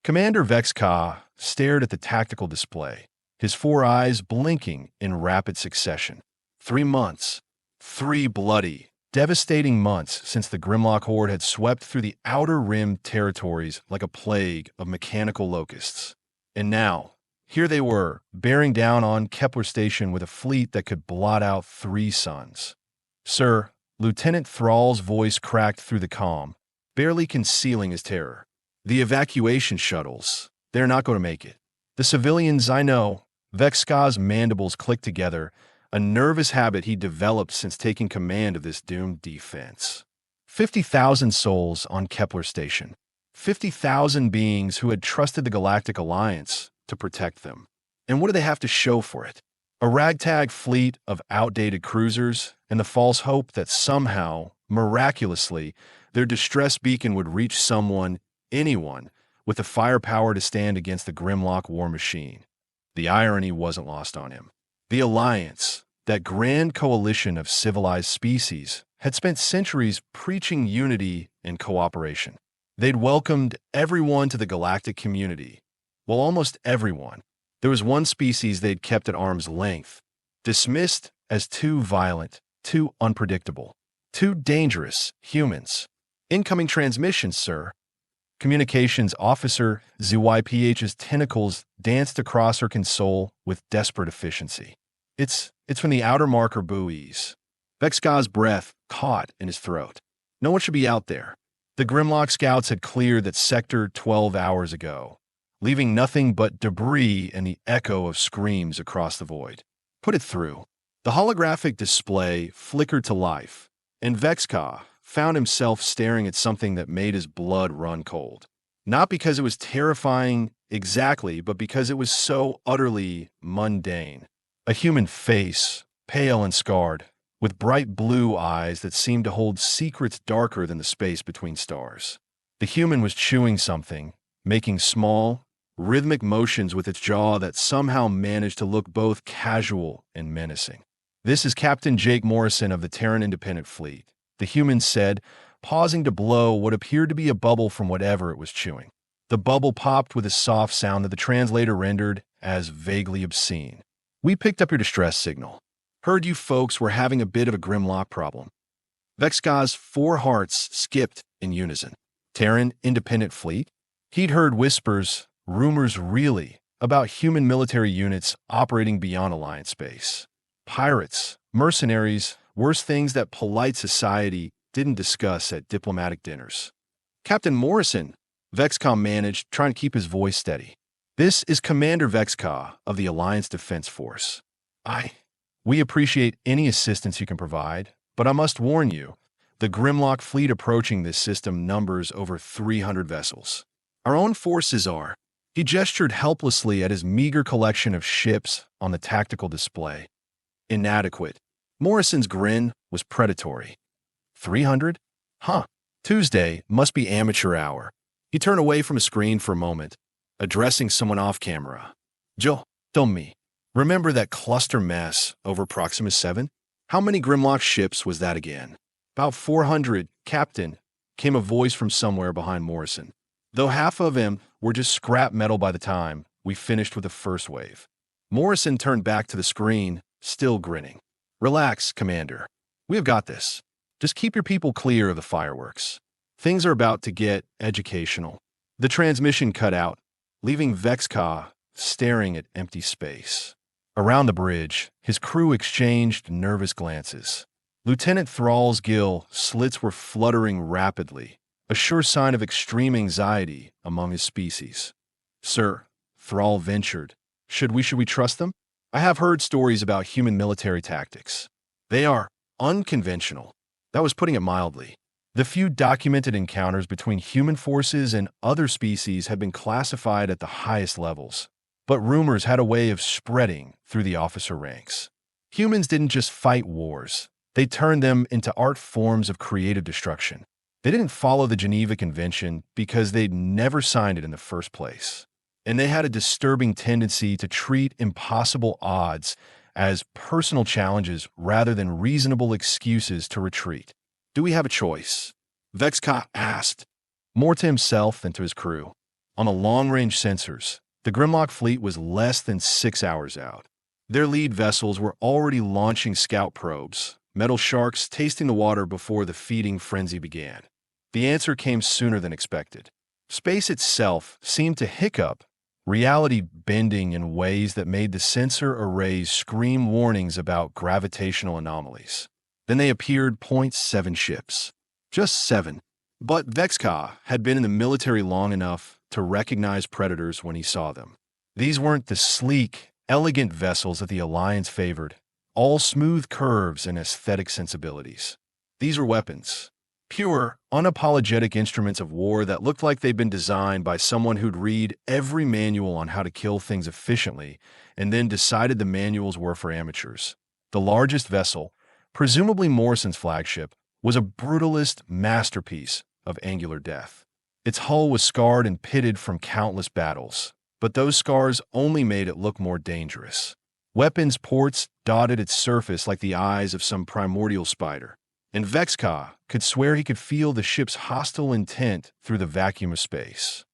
Commander Vexka stared at the tactical display, his four eyes blinking in rapid succession. 3 months. 3 bloody, devastating months since the Grimlock horde had swept through the Outer Rim territories like a plague of mechanical locusts. And now, here they were, bearing down on Kepler Station with a fleet that could blot out 3 suns. "Sir," Lieutenant Thrall's voice cracked through the calm, barely concealing his terror. "The evacuation shuttles, they're not going to make it. The civilians, I know." Vexka's mandibles clicked together, a nervous habit he developed since taking command of this doomed defense. 50,000 souls on Kepler Station. 50,000 beings who had trusted the Galactic Alliance to protect them. And what do they have to show for it? A ragtag fleet of outdated cruisers and the false hope that somehow, miraculously, their distress beacon would reach someone, anyone, with the firepower to stand against the Grimlock war machine. The irony wasn't lost on him. The Alliance, that grand coalition of civilized species, had spent centuries preaching unity and cooperation. They'd welcomed everyone to the galactic community. Well, almost everyone. There was one species they'd kept at arm's length, dismissed as too violent, too unpredictable, too dangerous humans. "Incoming transmissions, sir." Communications Officer ZYPH's tentacles danced across her console with desperate efficiency. It's from the outer marker buoys." Vexka's breath caught in his throat. No one should be out there. The Grimlock scouts had cleared that sector 12 hours ago, leaving nothing but debris and the echo of screams across the void. "Put it through." The holographic display flickered to life, and Vexka found himself staring at something that made his blood run cold. Not because it was terrifying exactly, but because it was so utterly mundane. A human face, pale and scarred, with bright blue eyes that seemed to hold secrets darker than the space between stars. The human was chewing something, making small, rhythmic motions with its jaw that somehow managed to look both casual and menacing. "This is Captain Jake Morrison of the Terran Independent Fleet," the human said, pausing to blow what appeared to be a bubble from whatever it was chewing. The bubble popped with a soft sound that the translator rendered as vaguely obscene. "We picked up your distress signal. Heard you folks were having a bit of a Grimlock problem." Vexka's 4 hearts skipped in unison. Terran Independent Fleet? He'd heard whispers, rumors really, about human military units operating beyond Alliance space. Pirates, mercenaries, worse things that polite society didn't discuss at diplomatic dinners. "Captain Morrison," Vexka managed, trying to keep his voice steady. "This is Commander Vexka of the Alliance Defense Force. We appreciate any assistance you can provide, but I must warn you, the Grimlock fleet approaching this system numbers over 300 vessels. Our own forces are." He gestured helplessly at his meager collection of ships on the tactical display. "Inadequate." Morrison's grin was predatory. 300? Huh. Tuesday must be amateur hour. He turned away from his screen for a moment, addressing someone off camera. "Joe, tell me. Remember that cluster mess over Proxima 7? How many Grimlock ships was that again?" "About 400, Captain," came a voice from somewhere behind Morrison. "Though half of them were just scrap metal by the time we finished with the first wave." Morrison turned back to the screen, still grinning. "Relax, Commander. We have got this. Just keep your people clear of the fireworks. Things are about to get educational." The transmission cut out, leaving Vexka staring at empty space. Around the bridge, his crew exchanged nervous glances. Lieutenant Thrall's gill slits were fluttering rapidly, a sure sign of extreme anxiety among his species. "Sir," Thrall ventured, should we trust them? "I have heard stories about human military tactics. They are unconventional." That was putting it mildly. The few documented encounters between human forces and other species had been classified at the highest levels. But rumors had a way of spreading through the officer ranks. Humans didn't just fight wars. They turned them into art forms of creative destruction. They didn't follow the Geneva Convention because they'd never signed it in the first place. And they had a disturbing tendency to treat impossible odds as personal challenges rather than reasonable excuses to retreat. "Do we have a choice?" Vexka asked, more to himself than to his crew. On the long-range sensors, the Grimlock fleet was less than 6 hours out. Their lead vessels were already launching scout probes, metal sharks tasting the water before the feeding frenzy began. The answer came sooner than expected. Space itself seemed to hiccup, reality bending in ways that made the sensor arrays scream warnings about gravitational anomalies. Then they appeared 0.7 ships. Just 7. But Vexka had been in the military long enough to recognize predators when he saw them. These weren't the sleek, elegant vessels that the Alliance favored, all smooth curves and aesthetic sensibilities. These were weapons. Pure, unapologetic instruments of war that looked like they'd been designed by someone who'd read every manual on how to kill things efficiently and then decided the manuals were for amateurs. The largest vessel, presumably Morrison's flagship, was a brutalist masterpiece of angular death. Its hull was scarred and pitted from countless battles, but those scars only made it look more dangerous. Weapons ports dotted its surface like the eyes of some primordial spider, and Vexka could swear he could feel the ship's hostile intent through the vacuum of space.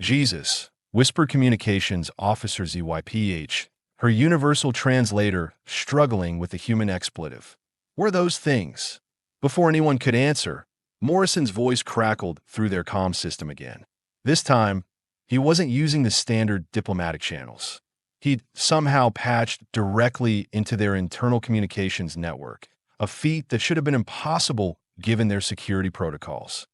Jesus, whispered communications officer ZYPH, her universal translator struggling with the human expletive. Were those things? Before anyone could answer, Morrison's voice crackled through their comm system again. This time, he wasn't using the standard diplomatic channels. He'd somehow patched directly into their internal communications network, a feat that should have been impossible given their security protocols.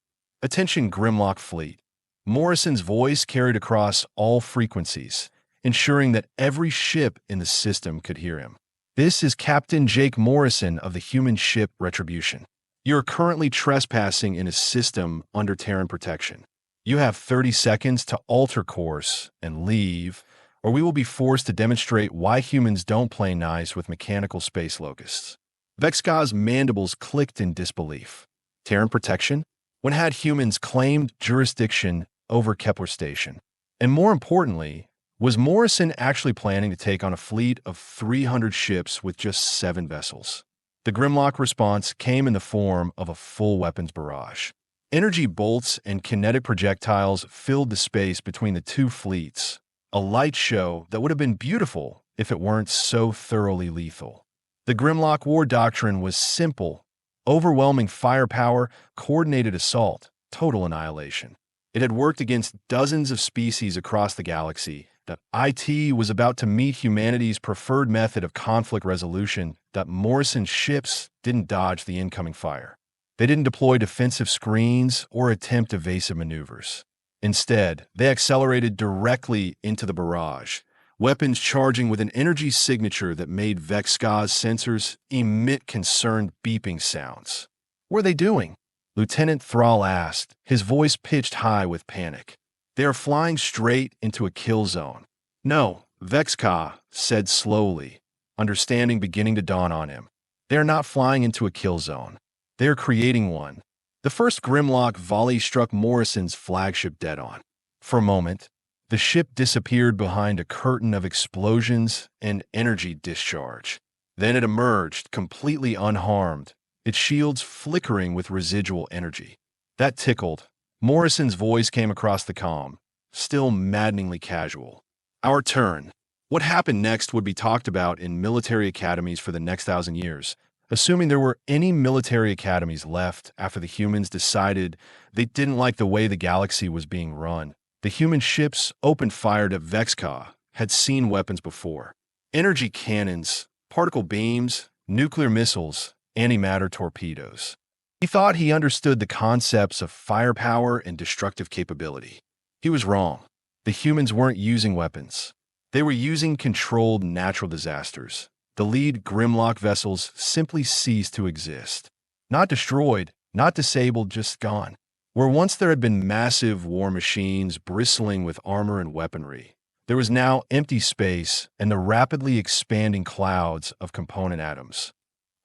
Attention Grimlock Fleet. Morrison's voice carried across all frequencies, ensuring that every ship in the system could hear him. This is Captain Jake Morrison of the human ship Retribution. You are currently trespassing in a system under Terran protection. You have 30 seconds to alter course and leave, or we will be forced to demonstrate why humans don't play nice with mechanical space locusts. Vexka's mandibles clicked in disbelief. Terran protection? When had humans claimed jurisdiction over Kepler Station? And more importantly, was Morrison actually planning to take on a fleet of 300 ships with just 7 vessels? The Grimlock response came in the form of a full weapons barrage. Energy bolts and kinetic projectiles filled the space between the two fleets, a light show that would have been beautiful if it weren't so thoroughly lethal. The Grimlock war doctrine was simple: overwhelming firepower, coordinated assault, total annihilation. It had worked against dozens of species across the galaxy. That IT was about to meet humanity's preferred method of conflict resolution, that Morrison's ships didn't dodge the incoming fire. They didn't deploy defensive screens or attempt evasive maneuvers. Instead, they accelerated directly into the barrage, weapons charging with an energy signature that made Vexka's sensors emit concerned beeping sounds. What are they doing? Lieutenant Thrall asked, his voice pitched high with panic. They are flying straight into a kill zone. No, Vexka said slowly, understanding beginning to dawn on him. They are not flying into a kill zone. They are creating one. The first Grimlock volley struck Morrison's flagship dead on. For a moment, the ship disappeared behind a curtain of explosions and energy discharge. Then it emerged, completely unharmed, its shields flickering with residual energy. That tickled. Morrison's voice came across the comm, still maddeningly casual. Our turn. What happened next would be talked about in military academies for the next 1,000 years, assuming there were any military academies left after the humans decided they didn't like the way the galaxy was being run. The human ships opened fire that Vexka had seen weapons before. Energy cannons, particle beams, nuclear missiles, antimatter torpedoes. He thought he understood the concepts of firepower and destructive capability. He was wrong. The humans weren't using weapons. They were using controlled natural disasters. The lead Grimlock vessels simply ceased to exist. Not destroyed, not disabled, just gone. Where once there had been massive war machines bristling with armor and weaponry, there was now empty space and the rapidly expanding clouds of component atoms.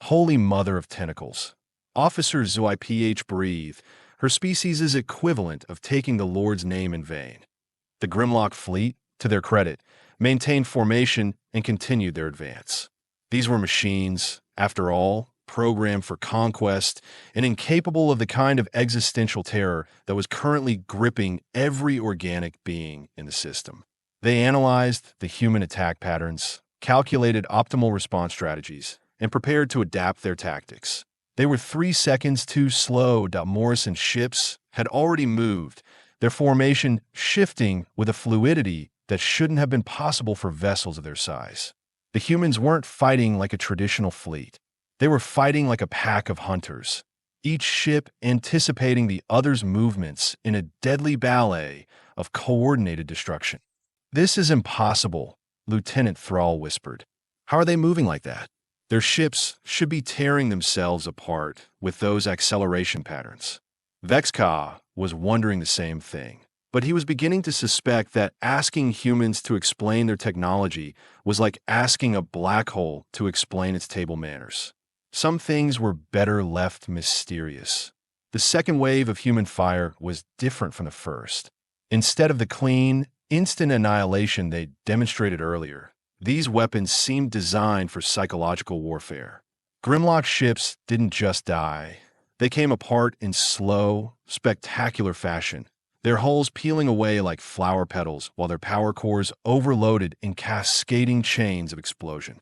Holy Mother of Tentacles. Officer ZYPH breathed, her species' equivalent of taking the Lord's name in vain. The Grimlock fleet, to their credit, maintained formation and continued their advance. These were machines, after all, programmed for conquest, and incapable of the kind of existential terror that was currently gripping every organic being in the system. They analyzed the human attack patterns, calculated optimal response strategies, and prepared to adapt their tactics. They were 3 seconds too slow. Morrison's ships had already moved, their formation shifting with a fluidity that shouldn't have been possible for vessels of their size. The humans weren't fighting like a traditional fleet. They were fighting like a pack of hunters, each ship anticipating the other's movements in a deadly ballet of coordinated destruction. "This is impossible," Lieutenant Thrall whispered. "How are they moving like that? Their ships should be tearing themselves apart with those acceleration patterns." Vexka was wondering the same thing, but he was beginning to suspect that asking humans to explain their technology was like asking a black hole to explain its table manners. Some things were better left mysterious. The second wave of human fire was different from the first. Instead of the clean, instant annihilation they demonstrated earlier, these weapons seemed designed for psychological warfare. Grimlock ships didn't just die. They came apart in slow, spectacular fashion, their hulls peeling away like flower petals while their power cores overloaded in cascading chains of explosion.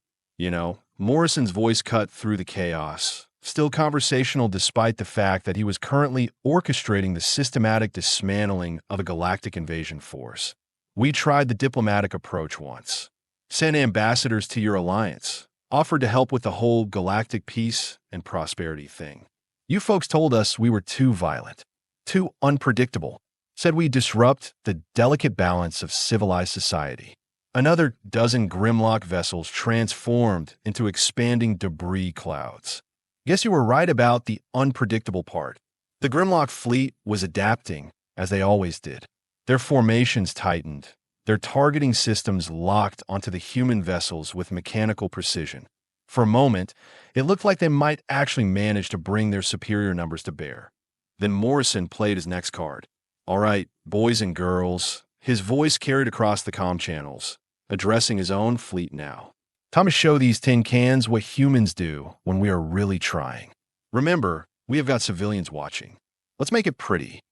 Morrison's voice cut through the chaos, still conversational despite the fact that he was currently orchestrating the systematic dismantling of a galactic invasion force. "We tried the diplomatic approach once. Sent ambassadors to your alliance, offered to help with the whole galactic peace and prosperity thing. You folks told us we were too violent, too unpredictable, said we disrupt the delicate balance of civilized society." Another dozen Grimlock vessels transformed into expanding debris clouds. "Guess you were right about the unpredictable part." The Grimlock fleet was adapting, as they always did. Their formations tightened, their targeting systems locked onto the human vessels with mechanical precision. For a moment, it looked like they might actually manage to bring their superior numbers to bear. Then Morrison played his next card. "All right, boys and girls," his voice carried across the comm channels, addressing his own fleet now. "Time to show these tin cans what humans do when we are really trying. Remember, we have got civilians watching. Let's make it pretty."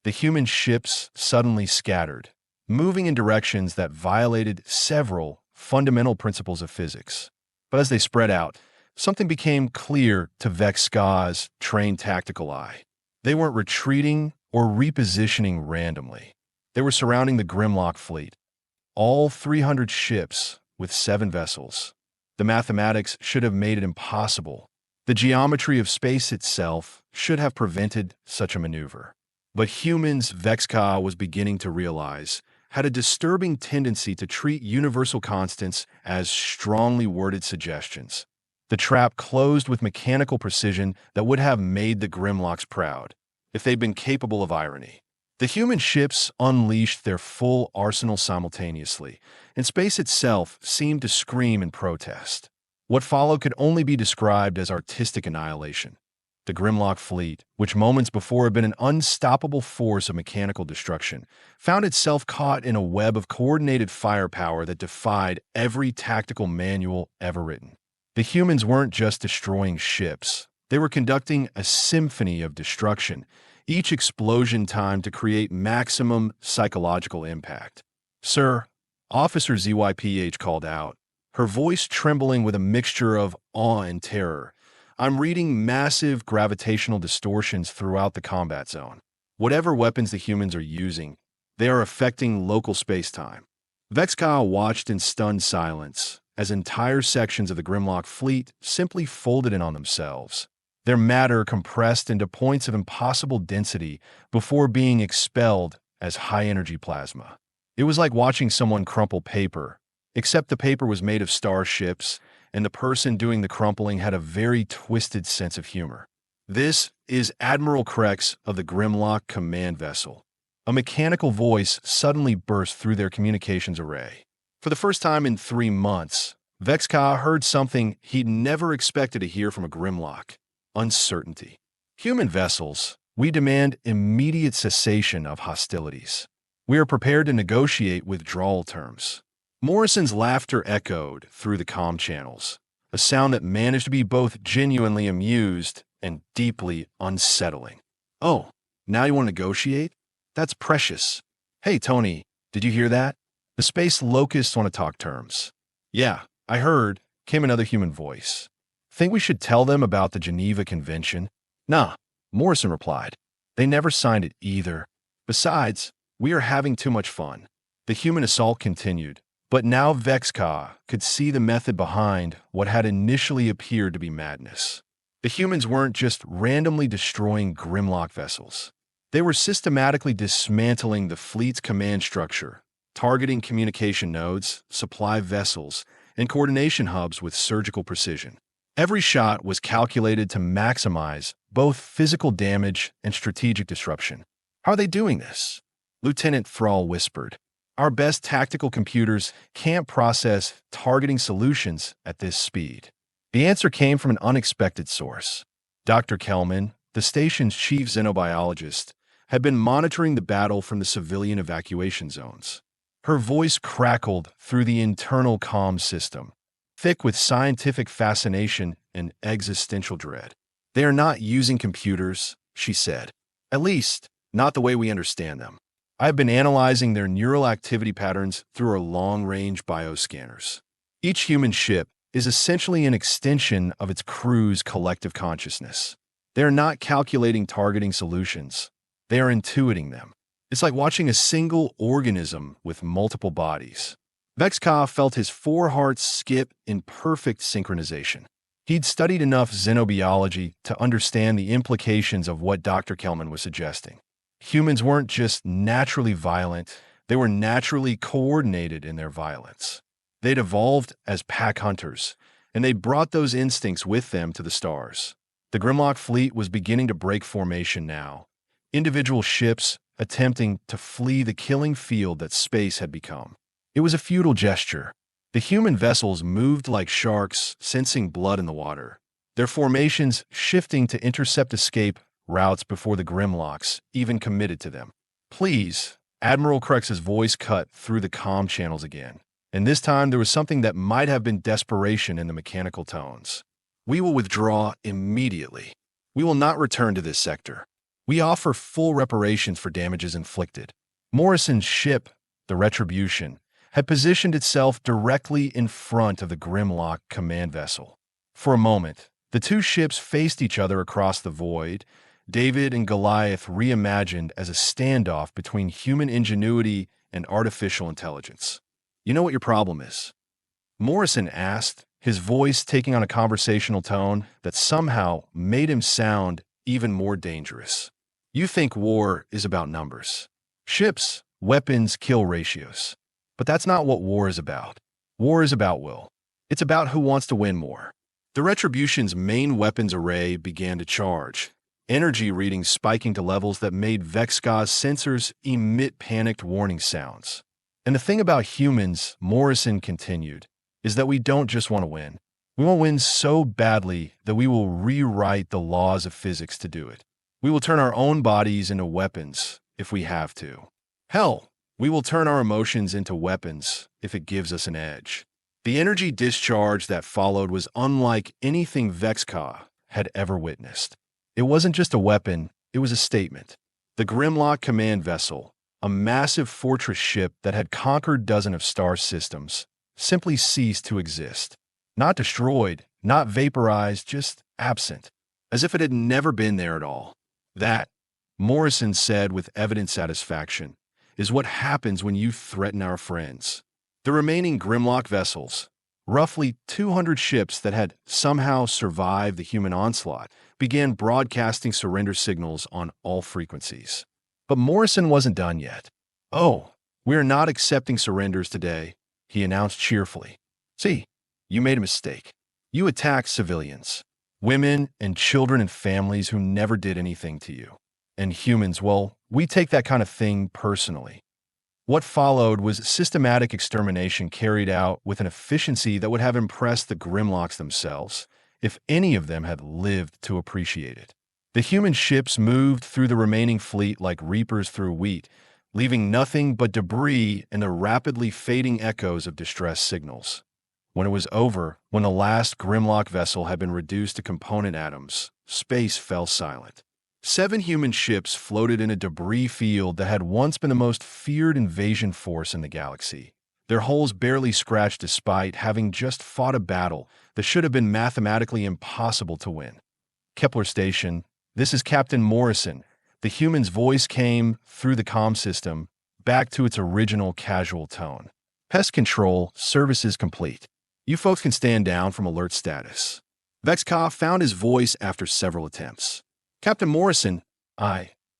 The human ships suddenly scattered, moving in directions that violated several fundamental principles of physics. But as they spread out, something became clear to Vexka's trained tactical eye. They weren't retreating or repositioning randomly. They were surrounding the Grimlock fleet. All 300 ships with 7 vessels. The mathematics should have made it impossible. The geometry of space itself should have prevented such a maneuver. But humans, Vexka was beginning to realize, had a disturbing tendency to treat universal constants as strongly worded suggestions. The trap closed with mechanical precision that would have made the Grimlocks proud, if they'd been capable of irony. The human ships unleashed their full arsenal simultaneously, and space itself seemed to scream in protest. What followed could only be described as artistic annihilation. The Grimlock fleet, which moments before had been an unstoppable force of mechanical destruction, found itself caught in a web of coordinated firepower that defied every tactical manual ever written. The humans weren't just destroying ships. They were conducting a symphony of destruction, each explosion timed to create maximum psychological impact. "Sir," Officer ZYPH called out, her voice trembling with a mixture of awe and terror, "I'm reading massive gravitational distortions throughout the combat zone. Whatever weapons the humans are using, they are affecting local space-time." Vexka watched in stunned silence as entire sections of the Grimlock fleet simply folded in on themselves, their matter compressed into points of impossible density before being expelled as high-energy plasma. It was like watching someone crumple paper, except the paper was made of starships, and the person doing the crumpling had a very twisted sense of humor. "This is Admiral Krex of the Grimlock command vessel." A mechanical voice suddenly burst through their communications array. For the first time in 3 months, Vexka heard something he'd never expected to hear from a Grimlock: uncertainty. "Human vessels, we demand immediate cessation of hostilities. We are prepared to negotiate withdrawal terms." Morrison's laughter echoed through the comm channels. a sound that managed to be both genuinely amused and deeply unsettling. "Oh, now you want to negotiate? That's precious. Hey, Tony, did you hear that? The space locusts want to talk terms." "Yeah, I heard," came another human voice. "Think we should tell them about the Geneva Convention?" "Nah," Morrison replied. "They never signed it either. Besides, we are having too much fun." The human assault continued, but now Vexka could see the method behind what had initially appeared to be madness. The humans weren't just randomly destroying Grimlock vessels. They were systematically dismantling the fleet's command structure, targeting communication nodes, supply vessels, and coordination hubs with surgical precision. Every shot was calculated to maximize both physical damage and strategic disruption. "How are they doing this?" Lieutenant Thrall whispered. "Our best tactical computers can't process targeting solutions at this speed." The answer came from an unexpected source. Dr. Kelman, the station's chief xenobiologist, had been monitoring the battle from the civilian evacuation zones. Her voice crackled through the internal comm system, thick with scientific fascination and existential dread. "They are not using computers," she said. "At least, not the way we understand them. I have been analyzing their neural activity patterns through our long-range bioscanners. Each human ship is essentially an extension of its crew's collective consciousness. They are not calculating targeting solutions. They are intuiting them. It's like watching a single organism with multiple bodies." Vexka felt his four hearts skip in perfect synchronization. He'd studied enough xenobiology to understand the implications of what Dr. Kelman was suggesting. Humans weren't just naturally violent, they were naturally coordinated in their violence. They'd evolved as pack hunters, and they'd brought those instincts with them to the stars. The Grimlock fleet was beginning to break formation now, individual ships attempting to flee the killing field that space had become. It was a futile gesture. The human vessels moved like sharks, sensing blood in the water, their formations shifting to intercept escape routes before the Grimlocks even committed to them. "Please," Admiral Crex's voice cut through the comm channels again, and this time there was something that might have been desperation in the mechanical tones. "We will withdraw immediately. We will not return to this sector. We offer full reparations for damages inflicted." Morrison's ship, the Retribution, had positioned itself directly in front of the Grimlock command vessel. For a moment, the two ships faced each other across the void, David and Goliath reimagined as a standoff between human ingenuity and artificial intelligence. "You know what your problem is?" Morrison asked, his voice taking on a conversational tone that somehow made him sound even more dangerous. "You think war is about numbers. Ships, weapons, kill ratios. But that's not what war is about. War is about will. It's about who wants to win more." The Retribution's main weapons array began to charge, energy readings spiking to levels that made Vexka's sensors emit panicked warning sounds. "And the thing about humans," Morrison continued, "is that we don't just want to win. We want to win so badly that we will rewrite the laws of physics to do it. We will turn our own bodies into weapons if we have to. Hell, we will turn our emotions into weapons if it gives us an edge." The energy discharge that followed was unlike anything Vexka had ever witnessed. It wasn't just a weapon, it was a statement. The Grimlock command vessel, a massive fortress ship that had conquered dozens of star systems, simply ceased to exist. Not destroyed, not vaporized, just absent, as if it had never been there at all. "That," Morrison said with evident satisfaction, "is what happens when you threaten our friends." The remaining Grimlock vessels, roughly 200 ships that had somehow survived the human onslaught, began broadcasting surrender signals on all frequencies. But Morrison wasn't done yet. "Oh, we are not accepting surrenders today," he announced cheerfully. "See, you made a mistake. You attacked civilians, women and children and families who never did anything to you. And humans, well, we take that kind of thing personally." What followed was systematic extermination carried out with an efficiency that would have impressed the Grimlocks themselves, if any of them had lived to appreciate it. The human ships moved through the remaining fleet like reapers through wheat, leaving nothing but debris and the rapidly fading echoes of distress signals. When it was over, when the last Grimlock vessel had been reduced to component atoms, space fell silent. 7 human ships floated in a debris field that had once been the most feared invasion force in the galaxy. Their hulls barely scratched despite having just fought a battle that should have been mathematically impossible to win. Kepler Station, this is Captain Morrison. The human's voice came through the comm system, back to its original casual tone. Pest control, services complete. You folks can stand down from alert status. Vexkov found his voice after several attempts. Captain Morrison,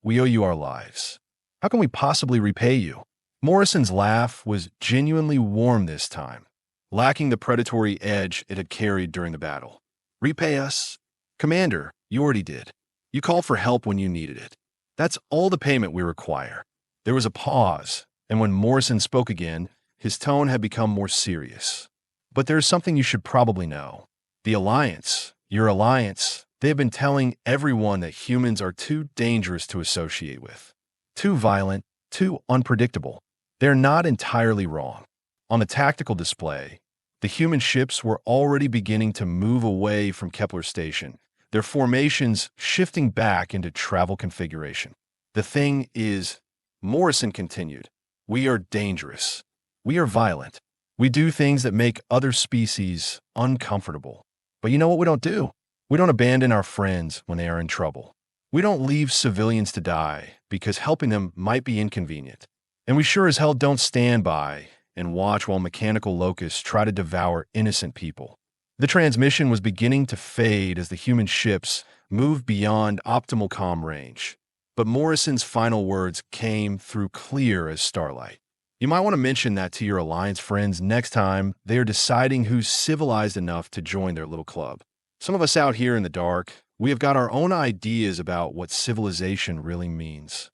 we owe you our lives. How can we possibly repay you? Morrison's laugh was genuinely warm this time, lacking the predatory edge it had carried during the battle. Repay us? Commander, you already did. You called for help when you needed it. That's all the payment we require. There was a pause, and when Morrison spoke again, his tone had become more serious. But there's something you should probably know. The Alliance, your alliance, they have been telling everyone that humans are too dangerous to associate with. Too violent, too unpredictable. They're not entirely wrong. On the tactical display, the human ships were already beginning to move away from Kepler Station, their formations shifting back into travel configuration. The thing is, Morrison continued, we are dangerous. We are violent. We do things that make other species uncomfortable. But you know what we don't do? We don't abandon our friends when they are in trouble. We don't leave civilians to die because helping them might be inconvenient. And we sure as hell don't stand by and watch while mechanical locusts try to devour innocent people. The transmission was beginning to fade as the human ships moved beyond optimal comm range. But Morrison's final words came through clear as starlight. You might want to mention that to your Alliance friends next time they are deciding who's civilized enough to join their little club. Some of us out here in the dark, we have got our own ideas about what civilization really means.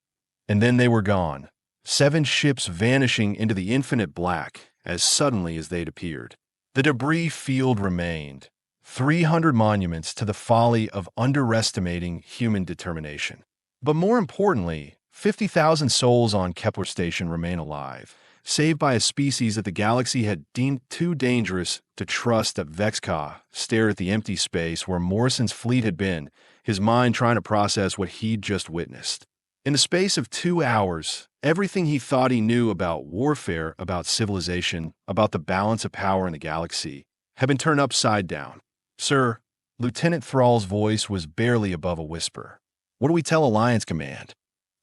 And then they were gone, 7 ships vanishing into the infinite black as suddenly as they'd appeared. The debris field remained, 300 monuments to the folly of underestimating human determination. But more importantly, 50,000 souls on Kepler Station remain alive, saved by a species that the galaxy had deemed too dangerous to trust. That Vexka stared at the empty space where Morrison's fleet had been, his mind trying to process what he'd just witnessed. In the space of 2 hours, everything he thought he knew about warfare, about civilization, about the balance of power in the galaxy, had been turned upside down. Sir, Lieutenant Thrall's voice was barely above a whisper. What do we tell Alliance Command?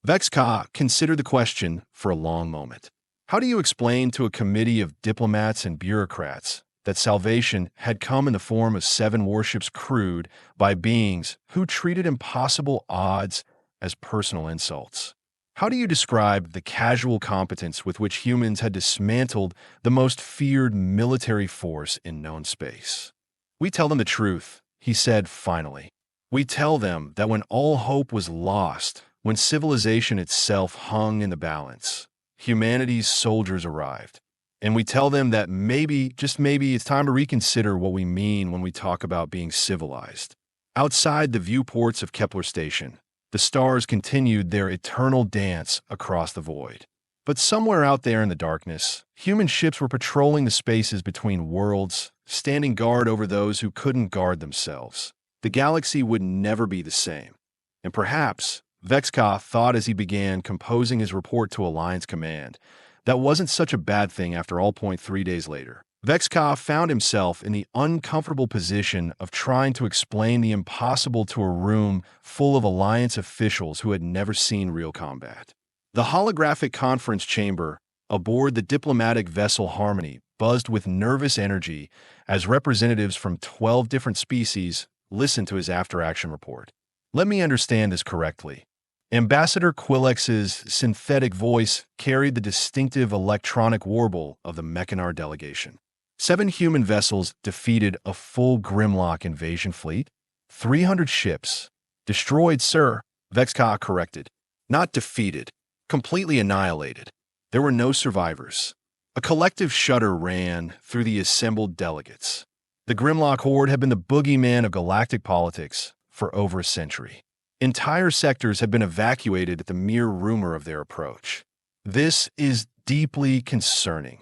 Vexka considered the question for a long moment. How do you explain to a committee of diplomats and bureaucrats that salvation had come in the form of 7 warships crewed by beings who treated impossible odds as personal insults? How do you describe the casual competence with which humans had dismantled the most feared military force in known space? We tell them the truth, he said finally. We tell them that when all hope was lost, when civilization itself hung in the balance, humanity's soldiers arrived. And we tell them that maybe, just maybe, it's time to reconsider what we mean when we talk about being civilized. Outside the viewports of Kepler Station, the stars continued their eternal dance across the void. But somewhere out there in the darkness, human ships were patrolling the spaces between worlds, standing guard over those who couldn't guard themselves. The galaxy would never be the same. And perhaps, Vexka thought as he began composing his report to Alliance Command, that wasn't such a bad thing after all. 3 days later, Vexka found himself in the uncomfortable position of trying to explain the impossible to a room full of Alliance officials who had never seen real combat. The holographic conference chamber aboard the diplomatic vessel Harmony buzzed with nervous energy as representatives from 12 different species listened to his after-action report. Let me understand this correctly. Ambassador Quillex's synthetic voice carried the distinctive electronic warble of the Mechanar delegation. 7 human vessels defeated a full Grimlock invasion fleet. 300 ships. Destroyed, sir, Vexka corrected. Not defeated. Completely annihilated. There were no survivors. A collective shudder ran through the assembled delegates. The Grimlock horde had been the boogeyman of galactic politics for over a century. Entire sectors had been evacuated at the mere rumor of their approach. This is deeply concerning.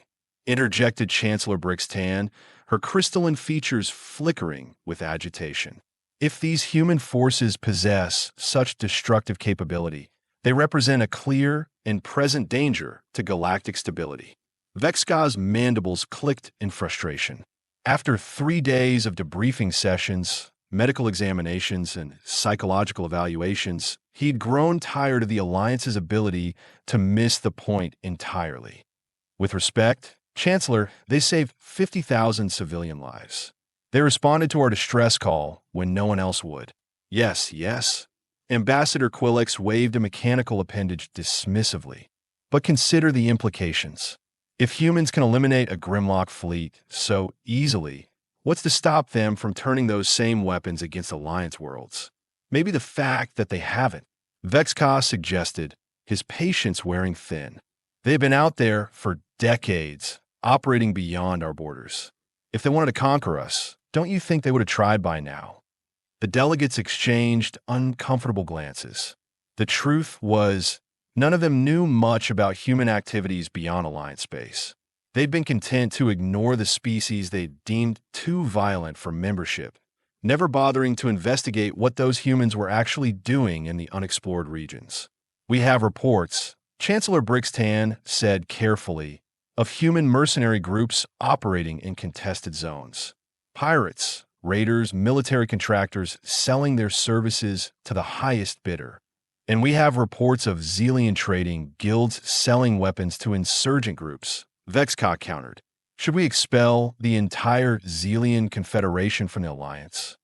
interjected Chancellor Brixton, her crystalline features flickering with agitation. If these human forces possess such destructive capability, they represent a clear and present danger to galactic stability. Vexka's mandibles clicked in frustration. After 3 days of debriefing sessions, medical examinations, and psychological evaluations, he'd grown tired of the Alliance's ability to miss the point entirely. With respect, Chancellor, they saved 50,000 civilian lives. They responded to our distress call when no one else would. Yes, yes. Ambassador Quillex waved a mechanical appendage dismissively. But consider the implications. If humans can eliminate a Grimlock fleet so easily, what's to stop them from turning those same weapons against Alliance worlds? Maybe the fact that they haven't. Vexka suggested, his patience wearing thin. They've been out there for decades, operating beyond our borders. If they wanted to conquer us, don't you think they would have tried by now? The delegates exchanged uncomfortable glances. The truth was, none of them knew much about human activities beyond Alliance space. They'd been content to ignore the species they deemed too violent for membership, never bothering to investigate what those humans were actually doing in the unexplored regions. We have reports, Chancellor Brixton said carefully, of human mercenary groups operating in contested zones. Pirates, raiders, military contractors selling their services to the highest bidder. And we have reports of Xelian trading guilds selling weapons to insurgent groups, Vexka countered. Should we expel the entire Xelian Confederation from the Alliance?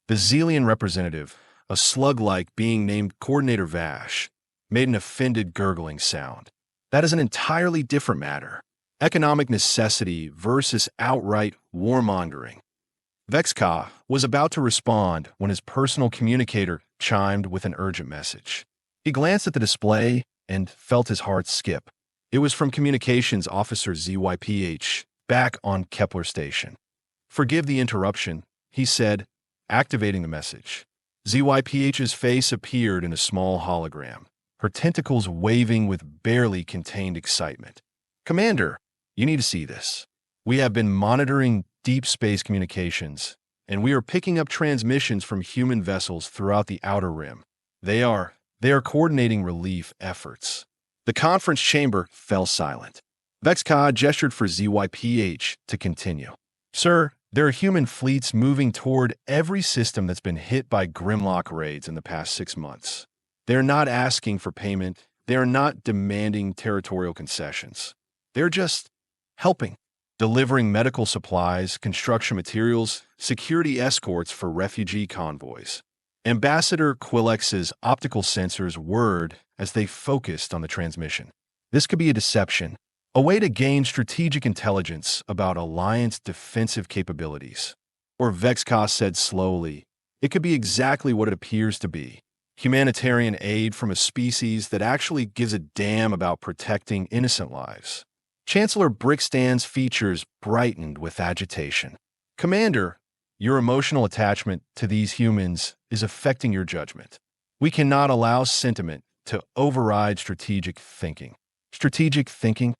The Xelian representative, a slug-like being named Coordinator Vash, made an offended gurgling sound. That is an entirely different matter. Economic necessity versus outright warmongering. Vexka was about to respond when his personal communicator chimed with an urgent message. He glanced at the display and felt his heart skip. It was from Communications Officer ZYPH, back on Kepler Station. Forgive the interruption, he said, activating the message. ZYPH's face appeared in a small hologram, her tentacles waving with barely contained excitement. Commander, you need to see this. We have been monitoring deep space communications, and we are picking up transmissions from human vessels throughout the Outer Rim. They are coordinating relief efforts. The conference chamber fell silent. Vexka gestured for ZYPH to continue. Sir, there are human fleets moving toward every system that's been hit by Grimlock raids in the past 6 months. They're not asking for payment. They're not demanding territorial concessions. They're just helping, delivering medical supplies, construction materials, security escorts for refugee convoys. Ambassador Quillex's optical sensors whirred as they focused on the transmission. This could be a deception, a way to gain strategic intelligence about Alliance defensive capabilities. Or Vexka said slowly, it could be exactly what it appears to be. Humanitarian aid from a species that actually gives a damn about protecting innocent lives. Chancellor Brixton's features brightened with agitation. Commander, your emotional attachment to these humans is affecting your judgment. We cannot allow sentiment to override strategic thinking. Strategic thinking?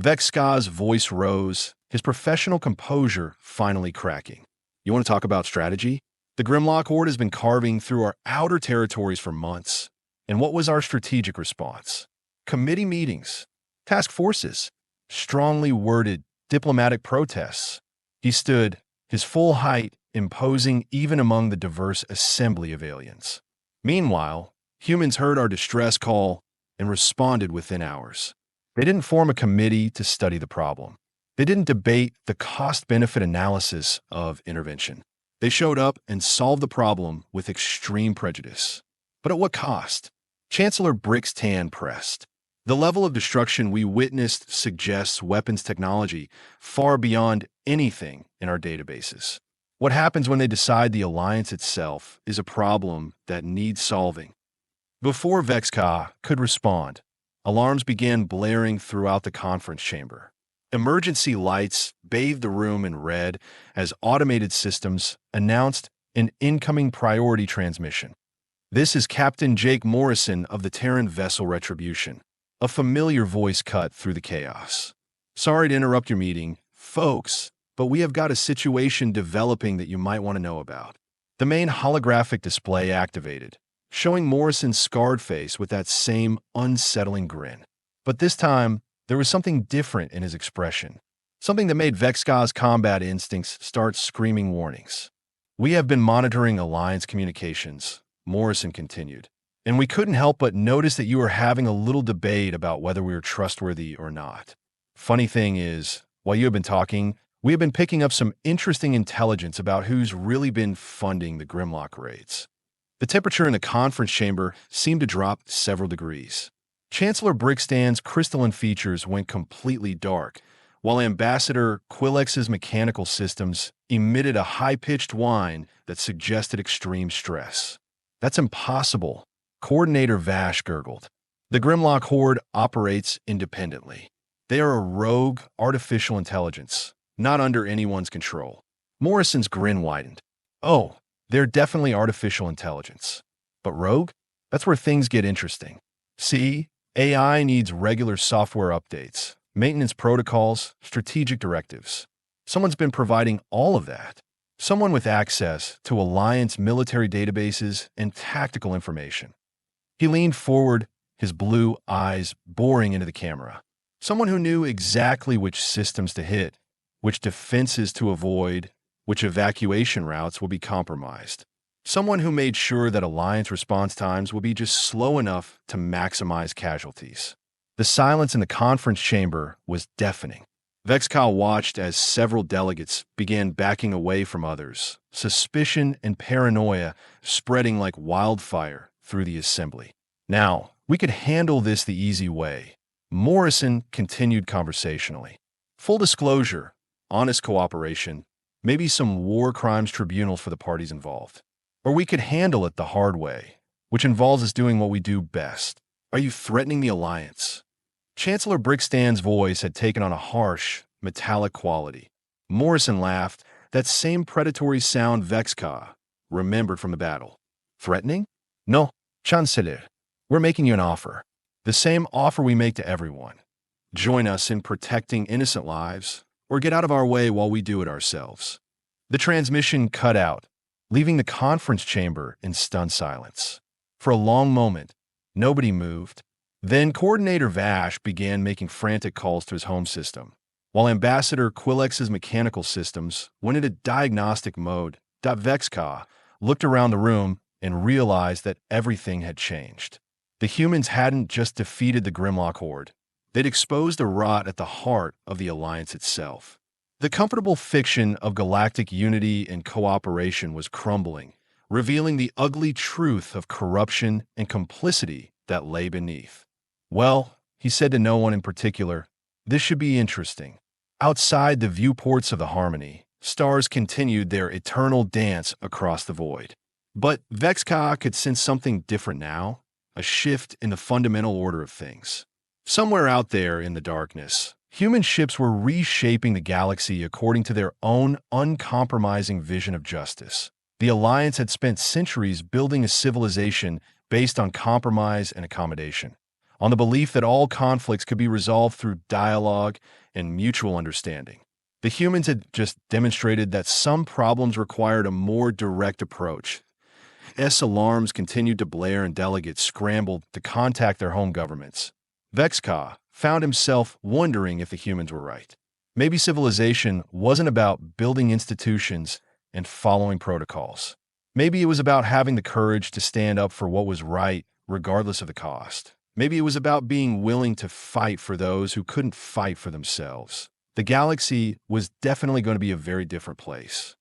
Vexka's voice rose, his professional composure finally cracking. You want to talk about strategy? The Grimlock Horde has been carving through our outer territories for months. And what was our strategic response? Committee meetings, task forces, strongly worded diplomatic protests. He stood, his full height imposing even among the diverse assembly of aliens. Meanwhile, humans heard our distress call and responded within hours. They didn't form a committee to study the problem. They didn't debate the cost-benefit analysis of intervention. They showed up and solved the problem with extreme prejudice. But at what cost? Chancellor Brixton pressed. The level of destruction we witnessed suggests weapons technology far beyond anything in our databases. What happens when they decide the Alliance itself is a problem that needs solving? Before Vexka could respond, alarms began blaring throughout the conference chamber. Emergency lights bathed the room in red as automated systems announced an incoming priority transmission. This is Captain Jake Morrison of the Terran vessel Retribution. A familiar voice cut through the chaos. Sorry to interrupt your meeting, folks, but we have got a situation developing that you might want to know about. The main holographic display activated, showing Morrison's scarred face with that same unsettling grin. But this time, there was something different in his expression, something that made Vexka's combat instincts start screaming warnings. We have been monitoring Alliance communications, Morrison continued, and we couldn't help but notice that you were having a little debate about whether we were trustworthy or not. Funny thing is, while you have been talking, we have been picking up some interesting intelligence about who's really been funding the Grimlock raids. The temperature in the conference chamber seemed to drop several degrees. Chancellor Brickstan's crystalline features went completely dark, while Ambassador Quillex's mechanical systems emitted a high-pitched whine that suggested extreme stress. That's impossible, Coordinator Vash gurgled. The Grimlock Horde operates independently. They are a rogue, artificial intelligence, not under anyone's control. Morrison's grin widened. Oh, they're definitely artificial intelligence. But rogue? That's where things get interesting. See, AI needs regular software updates, maintenance protocols, strategic directives. Someone's been providing all of that. Someone with access to Alliance military databases and tactical information. He leaned forward, his blue eyes boring into the camera. Someone who knew exactly which systems to hit, which defenses to avoid, which evacuation routes will be compromised. Someone who made sure that Alliance response times would be just slow enough to maximize casualties. The silence in the conference chamber was deafening. Vexka watched as several delegates began backing away from others, suspicion and paranoia spreading like wildfire through the assembly. Now, we could handle this the easy way. Morrison continued conversationally. Full disclosure, honest cooperation, maybe some war crimes tribunals for the parties involved. Or we could handle it the hard way, which involves us doing what we do best. Are you threatening the Alliance? Chancellor Brickstan's voice had taken on a harsh, metallic quality. Morrison laughed, that same predatory sound Vexka remembered from the battle. Threatening? No, Chancellor. We're making you an offer. The same offer we make to everyone. Join us in protecting innocent lives, or get out of our way while we do it ourselves. The transmission cut out, leaving the conference chamber in stunned silence. For a long moment, nobody moved. Then Coordinator Vash began making frantic calls to his home system, while Ambassador Quillex's mechanical systems went into diagnostic mode. Vexka looked around the room and realized that everything had changed. The humans hadn't just defeated the Grimlock Horde. They'd exposed a rot at the heart of the Alliance itself. The comfortable fiction of galactic unity and cooperation was crumbling, revealing the ugly truth of corruption and complicity that lay beneath. Well, he said to no one in particular, this should be interesting. Outside the viewports of the Harmony, stars continued their eternal dance across the void. But Vexka could sense something different now, a shift in the fundamental order of things. Somewhere out there in the darkness, human ships were reshaping the galaxy according to their own uncompromising vision of justice. The Alliance had spent centuries building a civilization based on compromise and accommodation, on the belief that all conflicts could be resolved through dialogue and mutual understanding. The humans had just demonstrated that some problems required a more direct approach. Alarms continued to blare and delegates scrambled to contact their home governments. Vexka found himself wondering if the humans were right. Maybe civilization wasn't about building institutions and following protocols. Maybe it was about having the courage to stand up for what was right, regardless of the cost. Maybe it was about being willing to fight for those who couldn't fight for themselves. The galaxy was definitely going to be a very different place.